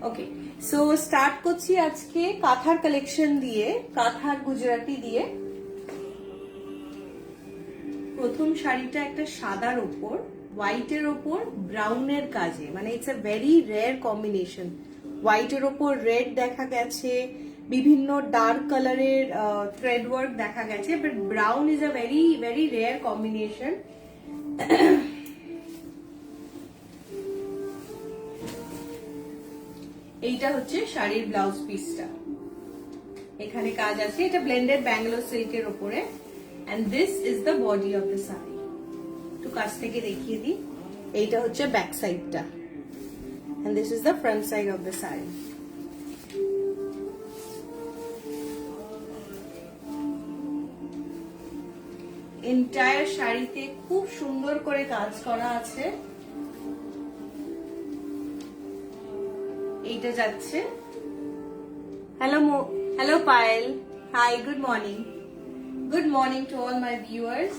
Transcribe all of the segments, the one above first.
ওকে, so start করছি আজকে কাঁথার কালেকশন দিয়ে, কাঁথার গুজরাটি দিয়ে। প্রথম শাড়িটা একটা সাদার ওপর, হোয়াইটের ওপর ব্রাউনের কাজে, মানে it's a very rare combination. হোয়াইটের ওপর রেড দেখা গেছে, বিভিন্ন ডার্ক কালারের থ্রেড ওয়ার্ক দেখা গেছে, but brown is a very very rare combination. এইটা হচ্ছে শাড়ির ব্লাউজ পিসটা, এখানে কাজ আছে, এটা ব্লেন্ডেড ব্যাঙ্গালোর সিল্কের উপরে। And this is the body of the sari. একটু কাছ থেকে দেখিয়ে দিই, এইটা হচ্ছে ব্যাক সাইডটা, and this is the front side of the sari. Entire শাড়িতে খুব সুন্দর করে কাজ করা আছে। এইটা যাচ্ছে, hello Payel, hi, good morning to all my viewers.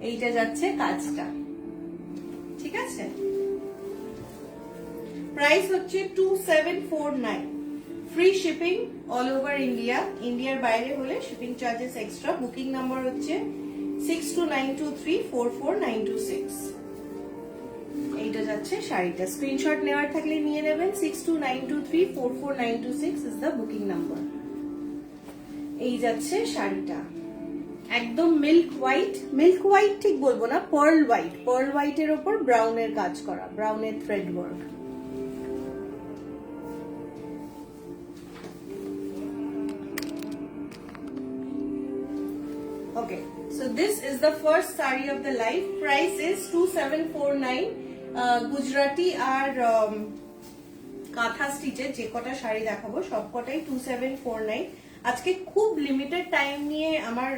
এইটা যাচ্ছে কাজটা, ঠিক আছে। প্রাইস হচ্ছে 2749, free shipping all over India. ইন্ডিয়ার বাইরে হলে shipping charges extra. Booking number হচ্ছে 6292344926। এইটা যাচ্ছে শাড়িটা। স্ক্রিনশট নেওয়ার থাকলে নিয়ে নেবেন। 6292344926 ইজ দ্য বুকিং নাম্বার। এই যাচ্ছে শাড়িটা, একদম মিল্ক হোয়াইট ঠিক বলবো না, পার্ল হোয়াইটের ওপর ব্রাউনের কাজ করা, ব্রাউনের thread work. Okay, so this is the first saree of the life. Price is 2749. Gujarati আর কাঁথা স্টিচের যে কটা শাড়ি দেখাবো সব কটাই 2749। আজকে খুব লিমিটেড টাইম নিয়ে আমার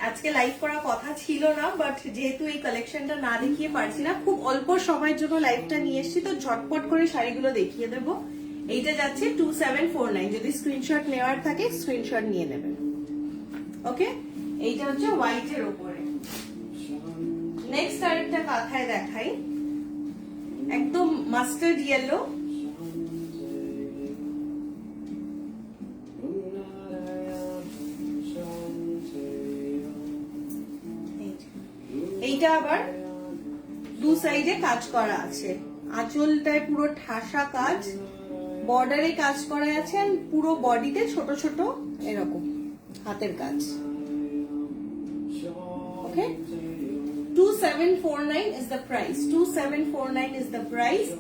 আজকে লাইভ করার কথা ছিল না, বাট যেহেতু এই কালেকশনটা না দেখিয়ে পারছি না, খুব অল্প সময়ের জন্য লাইভটা নিয়ে এসেছি, তো ঝটপট করে শাড়িগুলো দেখিয়ে দেবো। এইটা যাচ্ছে 2749। যদি স্ক্রিনশট নেওয়ার থাকে স্ক্রিনশট নিয়ে নেবেন। ওকে, এইটা হচ্ছে হোয়াইটের উপরে। নেক্সট আরেকটা কাঁথায় দেখাই, একদম মাস্টার্ড ইয়েলো। এইটা আবার দু সাইডে কাজ করা আছে, আঁচলটায় পুরো ঠাসা কাজ, বর্ডারে কাজ করা আছে, আর পুরো বডিতে ছোট ছোট এরকম হাতের কাজ। ওকে, 2749 is the price. 2749 is the price.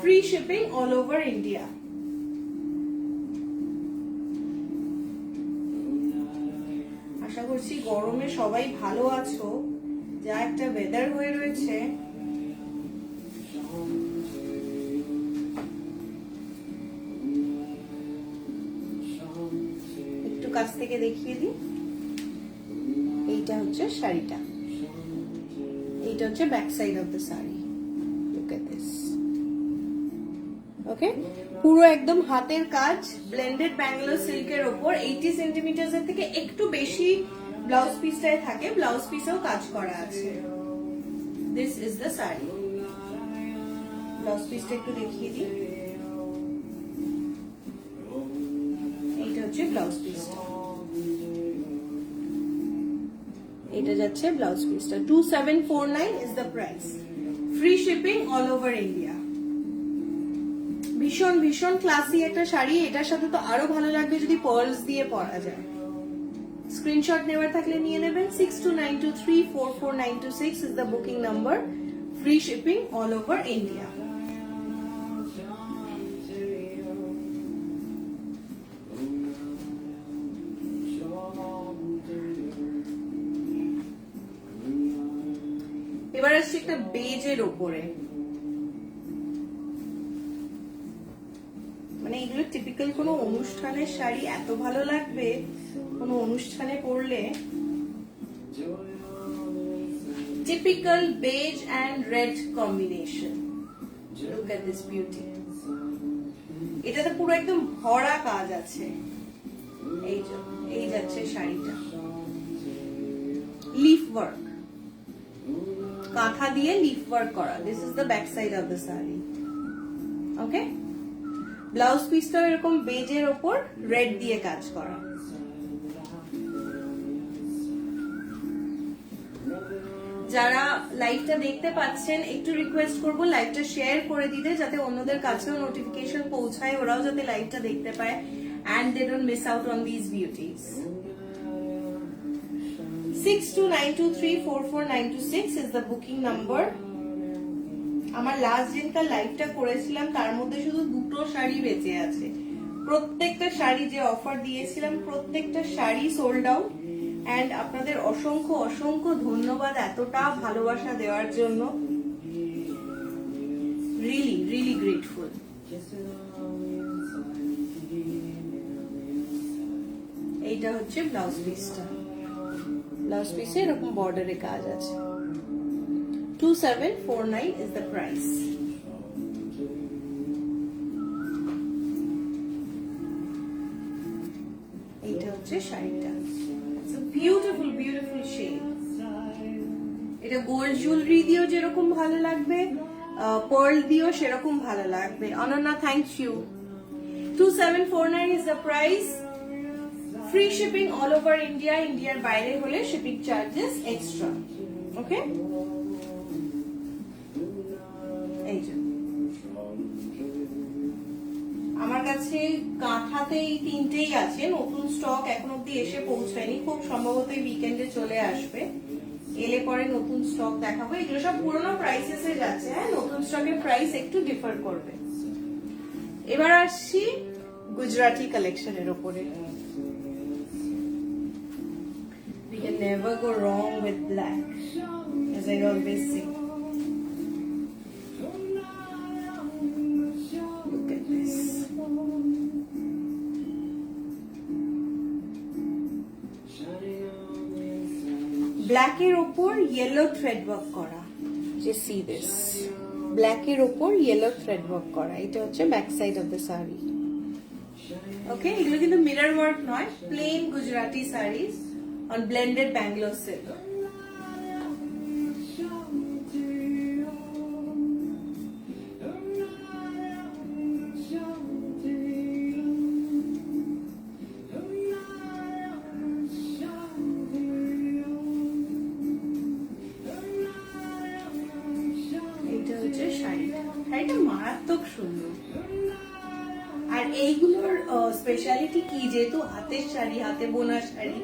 Free shipping all over India. আশা করছি গরমে সবাই ভালো আছো, যা একটা ওয়েদার হয়ে রয়েছে। একটু কাছ থেকে দেখিয়ে দিই। এইটা হচ্ছে শাড়িটা, এইটা হচ্ছে back side of the sari. Look at this. Okay, পুরো একদম হাতের কাজ, ব্লেন্ডেড ব্যাঙ্গালোর সিল্কের ওপর। 80 সেন্টিমিটার এর থেকে একটু বেশি ব্লাউজ পিসটায় থাকে, ব্লাউজ পিসেও কাজ করা আছে। This is the sari. Blouse পিসটা একটু দেখিয়ে দিই। এইটা হচ্ছে ব্লাউজ পিসটা, এটা যাচ্ছে ব্লাউজ পিসটা। 2749 is the price. Free shipping all over India. ভীষণ ভীষণ ক্লাসি একটা শাড়ি, এটার সাথে তো আরো ভালো লাগবে যদি পার্লস দিয়ে পরা যায়। স্ক্রিনশট নেওয়ার থাকলে নিয়ে নেবেন। 6292344926 is the booking number. Free shipping all over India. এবার আসছে একটা বেজের ওপরে, মানে এগুলো টিপিক্যাল কোনো অনুষ্ঠানের শাড়ি, এত ভালো লাগবে কোনো অনুষ্ঠানে পরলে। Typical beige and red combination. Look at this beauty. এটাতে পুরো একদম ভরা কাজ আছে। এই যাচ্ছে শাড়িটা, লিফ ওয়ার্ক, কাঁথা দিয়ে লিফ ওয়ার্ক করা। This is the back side of the sari. Okay, blouse পিসটাও এরকম বেজের ওপর রেড দিয়ে কাজ করা। যারা লাইভটা দেখতে পাচ্ছেন একটু রিকোয়েস্ট করবো লাইভটা শেয়ার করে দিতে, যাতে অন্যদের কাছেও নোটিফিকেশন পৌঁছায়, ওরাও যাতে লাইভটা দেখতে পায়, and they don't miss out on these beauties. 6292344926 is the booking number. আমার লাস্ট দিনকার লাইভটা করেছিলাম, তার মধ্যে শুধু 2টো শাড়ি বেঁচে আছে। প্রত্যেকটা শাড়ি যে অফার দিয়েছিলাম প্রত্যেকটা শাড়ি সোল্ড আউট। এন্ড আপনাদের অসংখ্য অসংখ্য ধন্যবাদ এতটা ভালোবাসা দেওয়ার জন্য, রিয়েলি রিয়েলি গ্রেটফুল। এইটা হচ্ছে ব্লাউজ পিসটা, ব্লাউজ পিসে এরকম বর্ডারে কাজ আছে। 2749 is the price. এইটা হচ্ছে শাড়িটা, it's a beautiful beautiful shade. এটা গোল্ড জুয়েলারি দিয়েও যেরকম ভালো লাগবে, পার্ল দিয়েও সেরকম ভালো লাগবে। Ananya, thank you. 2749 is the price. Free shipping all over India, ইন্ডিয়ার বাইরে হলে শিপিং চার্জেস এক্সট্রা। ওকে, এই যে আমার কাছে কাঁথাতে এই 3টেই আছে, নতুন স্টক এখন অব্দি এসে পৌঁছায়নি, খুব সম্ভবত এই উইকেন্ডে চলে আসবে, এলে পরে নতুন স্টক দেখাবো। এগুলো সব পুরোনো প্রাইসেসে যাচ্ছে, হ্যাঁ, নতুন স্টকের প্রাইস একটু ডিফার করবে। এবার আসছি গুজরাটি কালেকশনের উপরে। We can never go wrong with black, as I always say. Look at this. Black এর উপর yellow thread work করা, যে see this, black এর উপর yellow thread work করা। এটা হচ্ছে back side of the sari. Okay, এগুলো কিন্তু মিরর ওয়ার্ক নয়, plain Gujarati saris on blended Bangalore silk. এটা হচ্ছে শাড়িটা, শাড়িটা মারাত্মক সুন্দর। আর এইগুলোর স্পেশালিটি কি, যেহেতু হাতের শাড়ি, হাতে বোনা শাড়ি,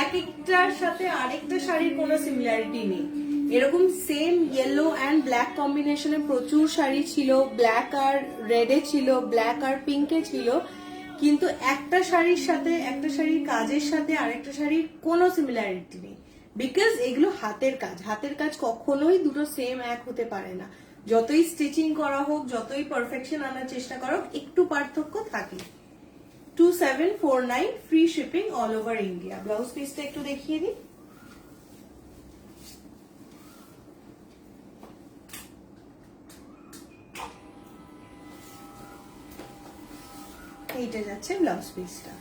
এক একটার সাথে আরেকটা শাড়ির কোনো সিমিলারিটি নেই। এরকম সেম ইয়েলো অ্যান্ড ব্ল্যাক কম্বিনেশনে প্রচুর শাড়ি ছিল, ব্ল্যাক আর রেডে ছিল, ব্ল্যাক আর পিঙ্কে ছিল, কিন্তু একটা শাড়ির সাথে, একটা শাড়ির কাজের সাথে আরেকটা শাড়ির কোনো সিমিলারিটি নেই, বিকজ এগুলো হাতের কাজ। হাতের কাজ কখনোই দুটো সেম এক হতে পারে না, যতই স্টিচিং করা হোক, যতই পারফেকশন আনার চেষ্টা করা হোক, একটু পার্থক্য থাকে। 2749 free shipping all over India. Blouse পিসটা একটু দেখিয়ে দিই। এইটা যাচ্ছে ব্লাউজ পিসটা,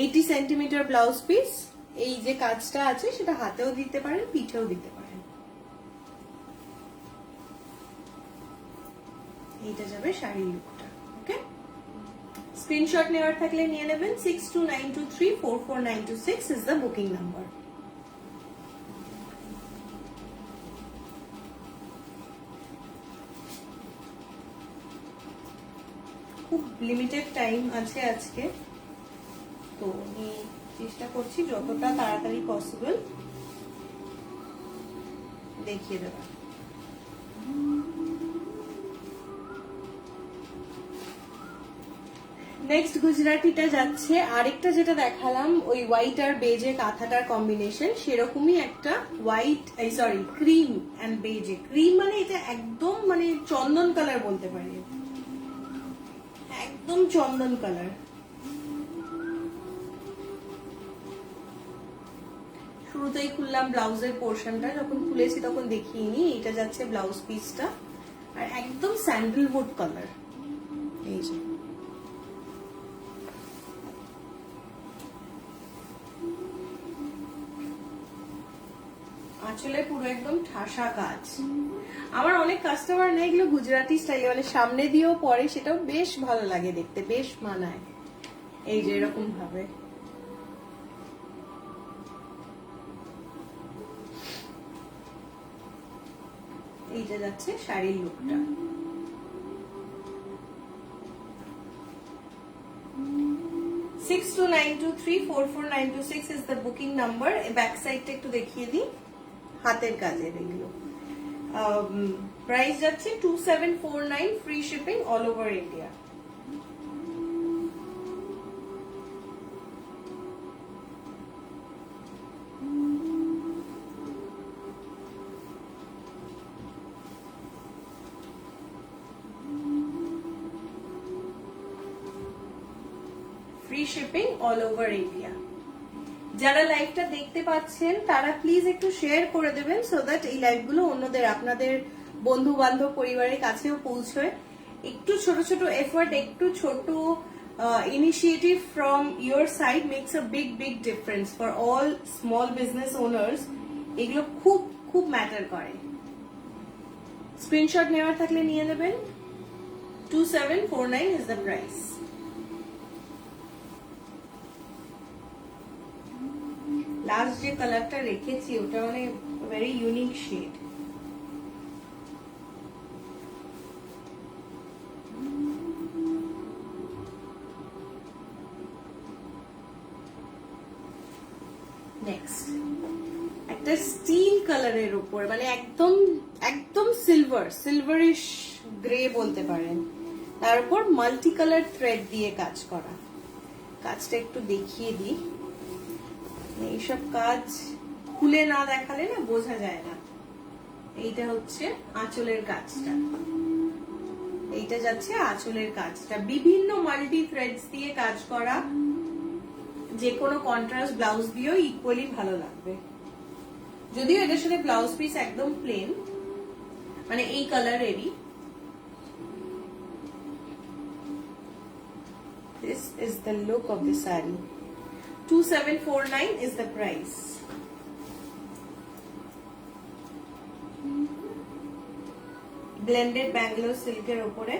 80 সেন্টিমিটার ব্লাউজ পিস। এই যে কাজটা আছে সেটা হাতেও দিতে পারেন, পিঠেও দিতে পারেন। এইটা যাবে শাড়ির লুকটা। ওকে, স্ক্রিনশট নেওয়ার থাকলে নিয়ে নেবেন। 6292344926 is the booking number. খুব লিমিটেড টাইম আছে আজকে, তো আমি চেষ্টা করছি যতটা তাড়াতাড়ি পসিবল দেখিয়ে দেওয়ার। নেক্সট গুজরাটিটা যাচ্ছে, আরেকটা যেটা দেখালাম ওই হোয়াইট আর বেজে কাঁথাটার কম্বিনেশন, সেরকমই একটা হোয়াইট, সরি ক্রিম এন্ড বেজে। ক্রিম মানে এটা একদম মানে চন্দন কালার বলতে পারি, একদম চন্দন কালার। শুরুতেই খুললাম ব্লাউজের পোর্শনটা, যখন খুলেছি তখন দেখিনি। এটা যাচ্ছে ব্লাউজ পিসটা, আর একদম স্যান্ডেলউড কালার। এই যে আঁচলে পুরো একদম ঠাসা কাজ। আমার অনেক কাস্টমার নেই এগুলো গুজরাটি স্টাইলে, মানে সামনে দিয়েও পরে, সেটাও বেশ ভালো লাগে দেখতে, বেশ মানায়। এই যে এরকম ভাবে এইটা যাচ্ছে শাড়ির লুকটা। Six two 9234496 is the booking number. Back সাইডটা একটু দেখিয়ে দিই, হাতের কাজের এগুলো। প্রাইস যাচ্ছে 2749, free shipping all over India. Free shipping all over India. যারা লাইভটা দেখতে পাচ্ছেন তারা প্লিজ একটু শেয়ার করে দেবেন, সো দ্যাট এই লাইভগুলো অন্যদের, আপনাদের বন্ধু বান্ধব পরিবারের কাছেও পৌঁছয়। একটু ছোট ছোট এফর্ট, একটু ছোট initiative from your side makes a big big difference for all small business owners. এগুলো খুব খুব ম্যাটার করে। স্ক্রিনশট নেওয়ার থাকলে নিয়ে নেবেন। 2749 ইজ দ্য প্রাইস। লাস্ট যে কালারটা রেখেছি ওটা মানে ভেরি ইউনিক শেড। নেক্সট একটা স্টিল কালারের উপর, মানে একদম একদম সিলভারিশ গ্রে বলতে পারেন, তার উপর মাল্টি কালার থ্রেড দিয়ে কাজ করা। কাজটা একটু দেখিয়ে দিই, এইসব কাজ খুলে না দেখালে না বোঝা যায় না। এইটা হচ্ছে আঁচলের কাজটা, এইটা যাচ্ছে আঁচলের কাজটা, বিভিন্ন মাল্টি থ্রেডস দিয়ে কাজ করা। যে কোনো কন্ট্রাস্ট ব্লাউজ দিয়েও ইকুয়ালি ভালো লাগবে। যদিও এটার সাথে ব্লাউজ পিস একদম প্লেন, মানে এই কালারেরই। This is the look of the saree. 2749 is the price. Blended Bangalore সিল্কের উপরে।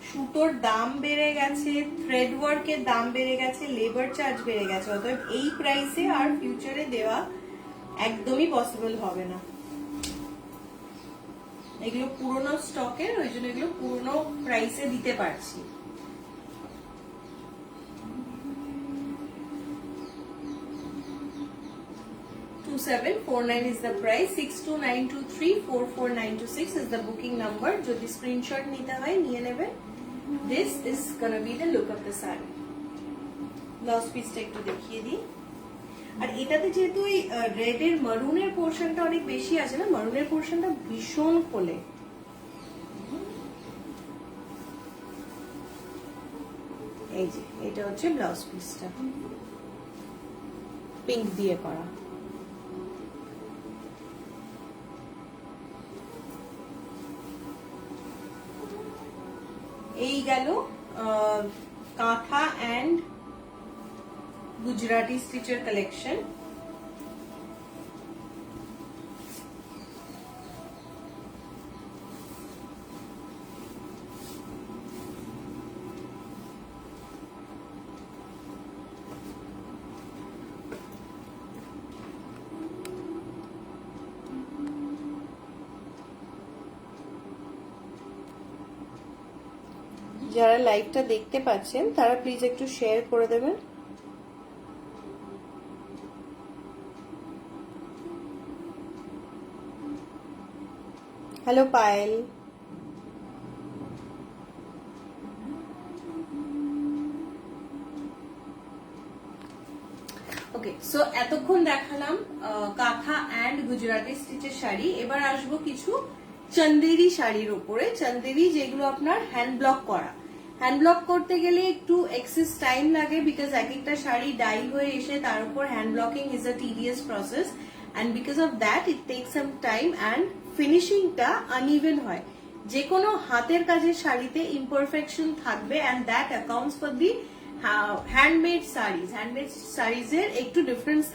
সুতোর দাম বেড়ে গেছে, থ্রেড ওয়ার্কের দাম বেড়ে গেছে, লেবার চার্জ বেড়ে গেছে, অতএব এই প্রাইসে আর ফিউচারে দেওয়া একদমই পসিবল হবে না। এগুলো পুরনো স্টকের, ওই জন্য এগুলো পুরনো প্রাইসে দিতে পারছি। $2749 is the price. 6292344926 is the booking number. যদি স্ক্রিনশট নিতে হয় নিয়ে নেবেন। This is gonna be the look of the saree. Blouse পিসটা একটু দেখিয়ে দিই। আর এটাতে যেহেতু এই রেড এর মারুনের পোর্শনটা অনেক বেশি আছে না, মারুনের পোর্শনটা ভীষণ খোলে। এই যে এটা হচ্ছে ব্লাউজ পিসটা, পিঙ্ক দিয়ে করা। এই গেল কাঁথা অ্যান্ড গুজরাটি স্টিচের কালেকশন। যারা লাইভটা দেখতে পাচ্ছেন তারা প্লিজ একটু শেয়ার করে দেবেন। হ্যালো পায়েল। ওকে, সো এতক্ষণ দেখালাম কাঁথা অ্যান্ড গুজরাটি স্টিচের শাড়ি। এবার আসবো কিছু চন্দেরি শাড়ির উপরে। চন্দেরি যেগুলো আপনার হ্যান্ড ব্লক করা। হ্যান্ড ব্লক করতে গেলে একটু এক্সেস টাইম লাগে, বিকজ এক একটা শাড়ি ডাই হয়ে এসে তার উপর hand blocking is a tedious process, and because of that it take some time and ফিনিশিংটা আনইভেন হয়। যে কোনো হাতের কাজের শাড়িতে ইমপারফেকশন থাকবে, and that accounts for the handmade saris. Handmade শাড়িজের একটু ডিফারেন্স